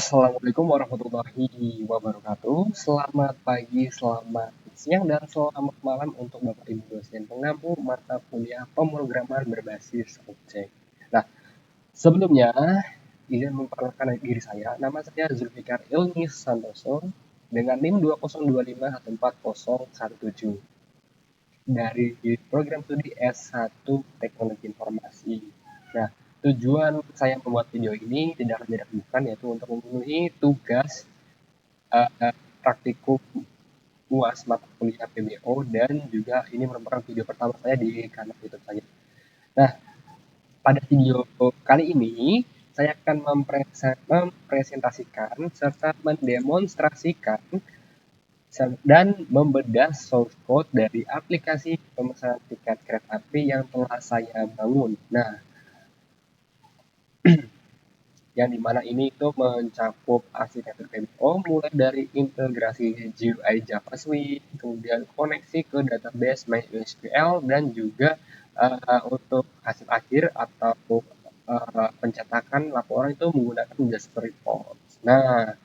Assalamualaikum warahmatullahi wabarakatuh. Selamat pagi, selamat siang, dan selamat malam untuk Bapak Ibu dosen pengampu mata kuliah pemrograman berbasis objek. Nah, sebelumnya izin memperkenalkan diri saya. Nama saya Zulfikar Ilmi Santoso dengan NIM 2025140017 dari program studi S1 Teknologi Informasi. Nah, tujuan saya membuat video ini tidak lain tidak bukan yaitu untuk memenuhi tugas praktikum UAS mata kuliah PBO dan juga ini merupakan video pertama saya di kanal YouTube saya. Nah, pada video kali ini saya akan mempresentasikan serta mendemonstrasikan dan membedah source code dari aplikasi pemesanan tiket kereta api yang telah saya bangun. Nah, yang dimana ini itu mencakup arsitektur PBO mulai dari integrasi GUI JavaScript, kemudian koneksi ke database MySQL dan juga untuk hasil akhir atau pencetakan laporan itu menggunakan Jasper Reports. Nah,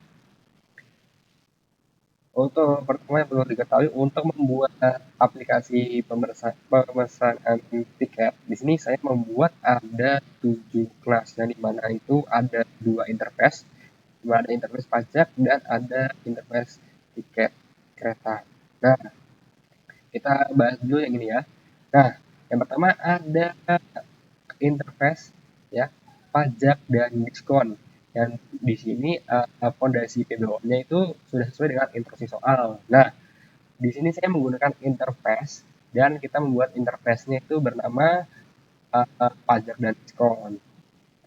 untuk pertama yang perlu diketahui untuk membuat aplikasi pemesanan tiket di sini saya membuat ada 7 kelas yang dimana itu ada 2 interface, ada interface pajak dan ada interface tiket kereta. Nah, kita bahas dulu yang ini ya. Nah, yang pertama ada interface ya pajak dan diskon. Dan di sini fondasi PBO-nya itu sudah sesuai dengan instruksi soal. Nah, di sini saya menggunakan interface dan kita membuat interface-nya itu bernama pajak dan diskon.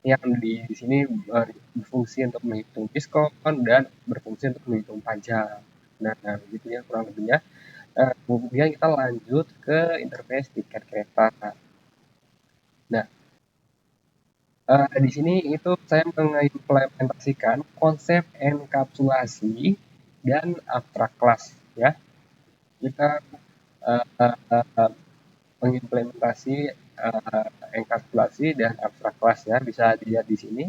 Yang di sini berfungsi untuk menghitung diskon dan berfungsi untuk menghitung pajak. Nah, gitu ya kurang lebihnya. Kemudian kita lanjut ke interface tiket kereta. Nah, di sini itu saya mengimplementasikan konsep enkapsulasi dan abstrak kelas ya. Kita uh, uh, uh, mengimplementasi enkapsulasi dan abstrak kelas ya, bisa dilihat di sini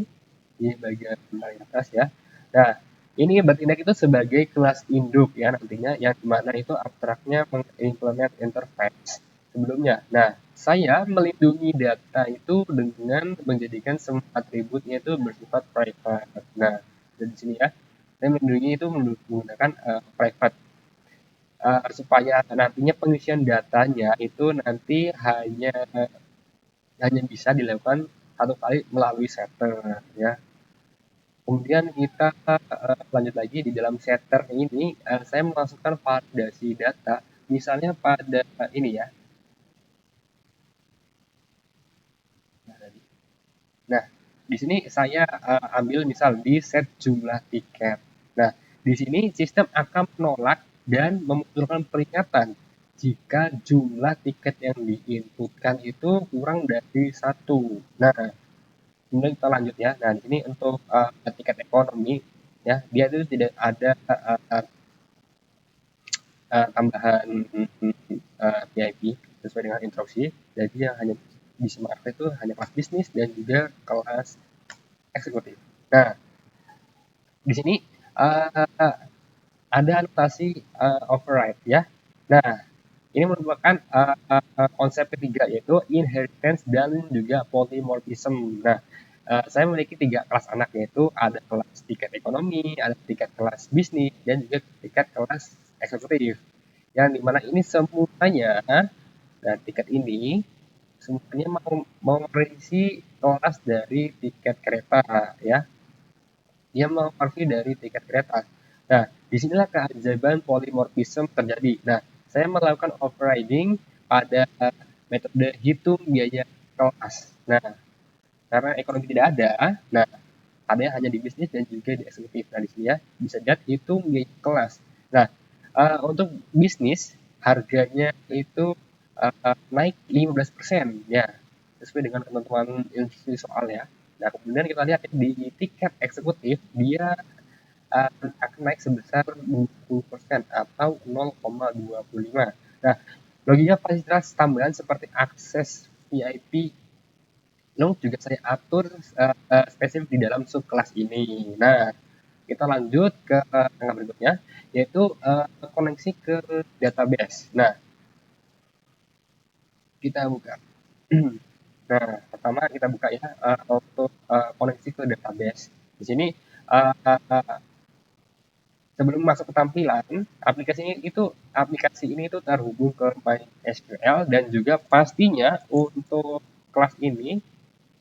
di bagian paling atas ya. Nah, ini bertindak itu sebagai kelas induk ya nantinya, yang dimana itu abstraknya mengimplement interface sebelumnya. Nah, saya melindungi data itu dengan menjadikan semua atributnya itu bersifat private. Nah, dari sini ya, saya melindungi itu menggunakan private supaya nantinya pengisian datanya itu nanti hanya bisa dilakukan satu kali melalui setter ya. Kemudian kita lanjut lagi di dalam setter ini saya memasukkan validasi data misalnya pada ini ya. Nah, di sini saya ambil misal di set jumlah tiket. Nah, di sini sistem akan menolak dan memunculkan peringatan jika jumlah tiket yang diinputkan itu kurang dari 1. Nah, kemudian kita lanjut ya. Nah, di sini untuk tiket ekonomi ya, dia itu tidak ada tambahan VIP sesuai dengan instruksi. Jadi yang hanya bisa mengakses itu hanya kelas bisnis dan juga kelas eksekutif. Nah, di sini uh, ada anotasi override ya. Nah, ini merupakan konsep ketiga yaitu inheritance dan juga polymorphism. Nah, saya memiliki 3 kelas anak yaitu ada kelas tiket ekonomi, ada tiket kelas bisnis, dan juga tiket kelas eksekutif. Yang dimana ini semuanya dan tiket ini semuanya mau merisi kelas dari tiket kereta ya. Dia mengonversi dari tiket kereta. Nah, disinilah keajaiban polymorphism terjadi. Nah, saya melakukan overriding pada metode hitung biaya kelas. Nah, karena ekonomi tidak ada, nah ada yang hanya di bisnis dan juga di eksekutif. Nah, di sini ya bisa dilihat hitung biaya kelas. Nah, untuk bisnis harganya itu naik 15% ya, sesuai dengan ketentuan instruksi soal ya. Nah, kemudian kita lihat di tiket eksekutif dia akan naik sebesar 20% atau 0,25. Nah, logika fasilitas tambahan seperti akses VIP juga saya atur spesifik di dalam subkelas ini. Nah, kita lanjut ke langkah berikutnya, yaitu koneksi ke database. Nah, kita buka. Nah, pertama kita buka ya untuk koneksi ke database. Di sini sebelum masuk ke tampilan, aplikasi ini itu terhubung ke MySQL dan juga pastinya untuk kelas ini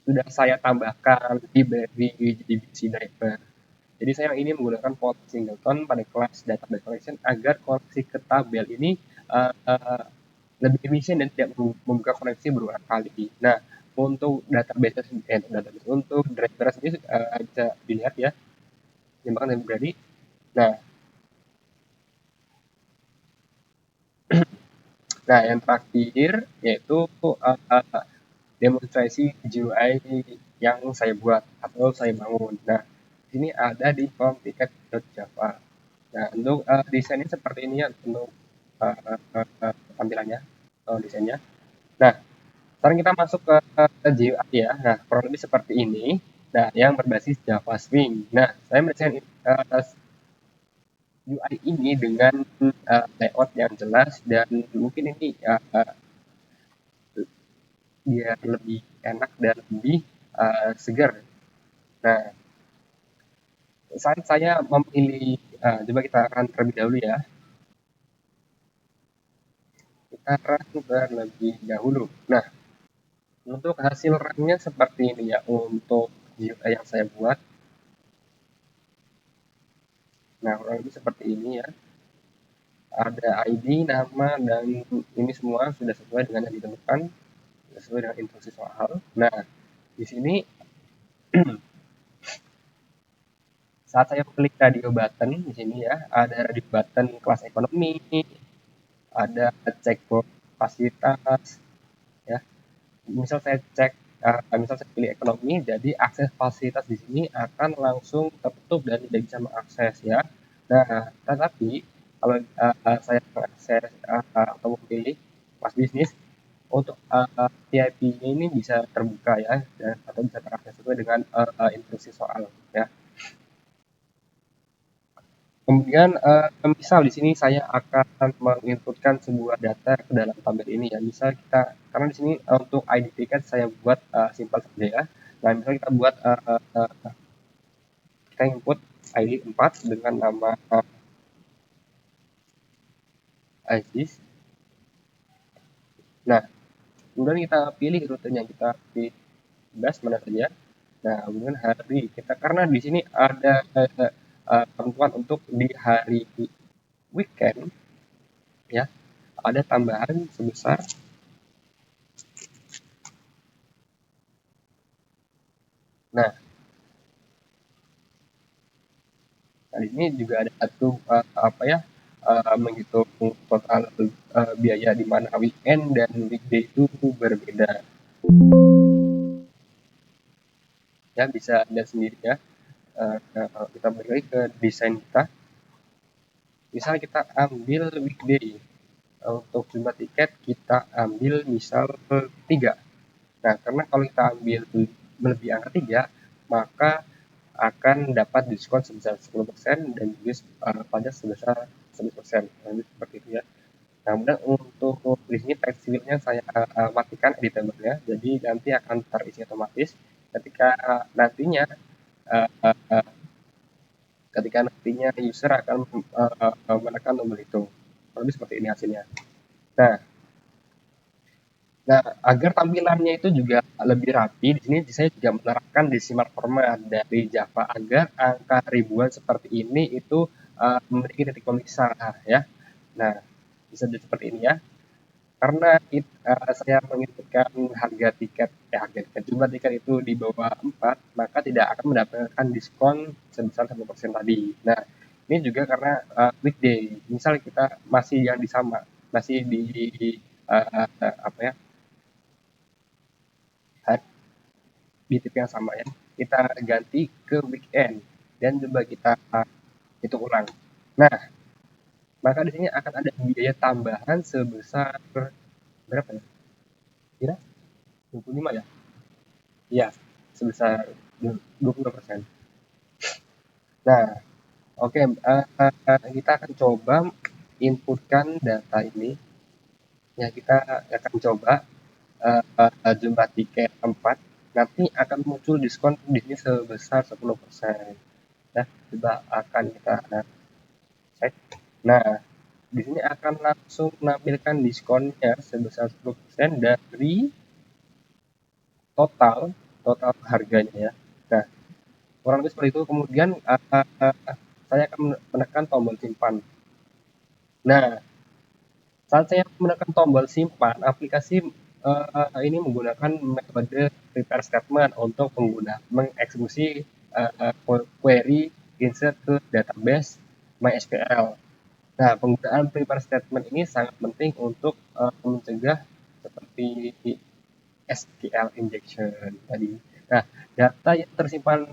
sudah saya tambahkan library JDBC driver. Jadi saya ini menggunakan Paul Singleton pada kelas database collection agar koneksi ke tabel ini lebih efisien dan tidak membuka koneksi berulang kali. Nah, untuk database untuk driver sendiri bisa dilihat ya, tambahkan library. Nah, yang terakhir yaitu demonstrasi GUI yang saya buat atau saya bangun. Nah, ini ada di form ticket.java. Nah, untuk desainnya seperti ini ya untuk tampilannya atau desainnya. Nah, sekarang kita masuk ke GUI ya. Nah, kurang lebih seperti ini. Nah, yang berbasis Java Swing. Nah, saya mendesain UI ini dengan layout yang jelas dan mungkin ini biar lebih enak dan lebih segar. Nah, saat saya memilih, coba kita akan terlebih dahulu ya. Kita run terlebih dahulu. Nah, untuk hasil runnya seperti ini ya untuk GUI yang saya buat. Nah, kurang lebih seperti ini ya. Ada ID, nama, dan ini semua sudah sesuai dengan yang ditentukan, sesuai dengan instruksi soal. Nah, di sini saat saya klik radio button di sini ya, ada radio button kelas ekonomi, ada cek fasilitas, ya. Misal saya pilih ekonomi, jadi akses fasilitas di sini akan langsung tertutup dan tidak bisa mengakses ya. Nah, tetapi kalau saya mengakses atau memilih kelas bisnis, untuk VIP ini bisa terbuka ya, atau bisa terakses sesuai dengan instruksi soal ya. Kemudian misal di sini saya akan menginputkan sebuah data ke dalam tabel ini ya. Misal kita, karena di sini untuk ID tiket saya buat simpel saja ya. Nah, misal kita buat kita input ID 4 dengan nama Aziz. Nah, kemudian kita pilih rutenya, kita pilih bebas mana saja. Nah, kemudian hari kita, karena di sini ada ketentuan untuk di hari weekend ya, ada tambahan sebesar nah di sini juga ada satu menghitung total biaya di mana weekend dan weekday itu berbeda. Ya, bisa lihat sendiri ya. Kalau kita balik lagi ke desain kita, misal kita ambil weekday, untuk jumlah tiket kita ambil misal 3. Nah, karena kalau kita ambil melebihi angka 3, maka akan dapat diskon sebesar 10% dan juga pajak sebesar 11%. Nah, seperti itu ya. Nah, kemudian untuk di sini text field-nya saya matikan editable-nya, jadi nanti akan terisi otomatis ketika nantinya user akan menekan tombol itu. Lebih seperti ini hasilnya. Nah, agar tampilannya itu juga lebih rapi, di sini saya juga menerapkan decimal format dari Java agar angka ribuan seperti ini itu memiliki titik pemisah ya. Nah, bisa jadi seperti ini ya. Karena saya menginputkan jumlah tiket itu di bawah 4, maka tidak akan mendapatkan diskon sebesar 1% tadi. Nah, ini juga karena weekday. Misal kita masih di uh, apa ya di tipe yang sama ya. Kita ganti ke weekend dan coba kita hitung ulang. Nah, maka di sini akan ada biaya tambahan sebesar berapa ya? Kira 25 ya? Iya, sebesar 20%. Nah, Oke, kita akan coba inputkan data ini. Ya, kita akan coba jumlah tiket 4. Nanti akan muncul diskon di sini sebesar 10%. Nah, coba akan kita cek. Nah, di sini akan langsung menampilkan diskonnya sebesar 10% dari total total harganya ya. Nah, kurang lebih seperti itu. Kemudian saya akan menekan tombol simpan. Nah, saat saya menekan tombol simpan, aplikasi ini menggunakan metode prepare statement untuk mengeksekusi query insert ke database MySQL. Nah, penggunaan prepare statement ini sangat penting untuk mencegah seperti SQL injection tadi. Nah, data yang tersimpan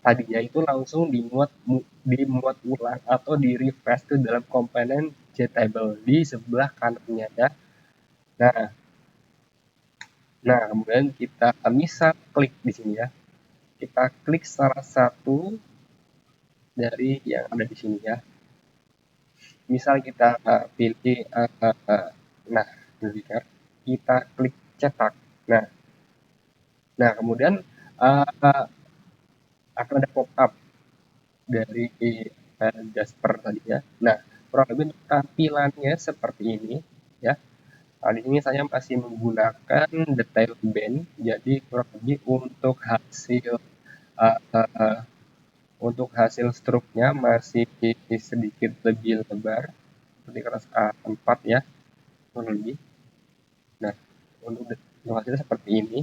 tadinya itu langsung dimuat ulang atau di refresh ke dalam komponen JTable di sebelah kanannya ya. Nah, kemudian kita bisa klik di sini ya. Kita klik salah satu dari yang ada di sini ya. Misal kita pilih nah, kita klik cetak. Nah, kemudian akan ada pop up dari Jasper tadi ya. Nah, kurang lebih untuk tampilannya seperti ini ya. Nah, di sini saya masih menggunakan detail band, jadi kurang lebih uh, uh, untuk hasil struknya masih sedikit lebih lebar seperti kelas A4 ya, kurang lebih. Nah, untuk hasilnya seperti ini.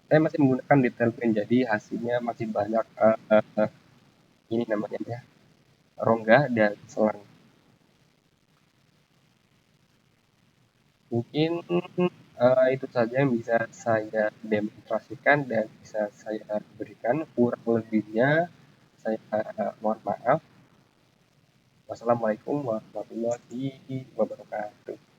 Saya masih menggunakan detail band, jadi hasilnya masih banyak ini namanya ya, rongga dan selang. Mungkin itu saja yang bisa saya demonstrasikan dan bisa saya berikan. Kurang lebihnya saya mohon maaf. Wassalamualaikum warahmatullahi wabarakatuh.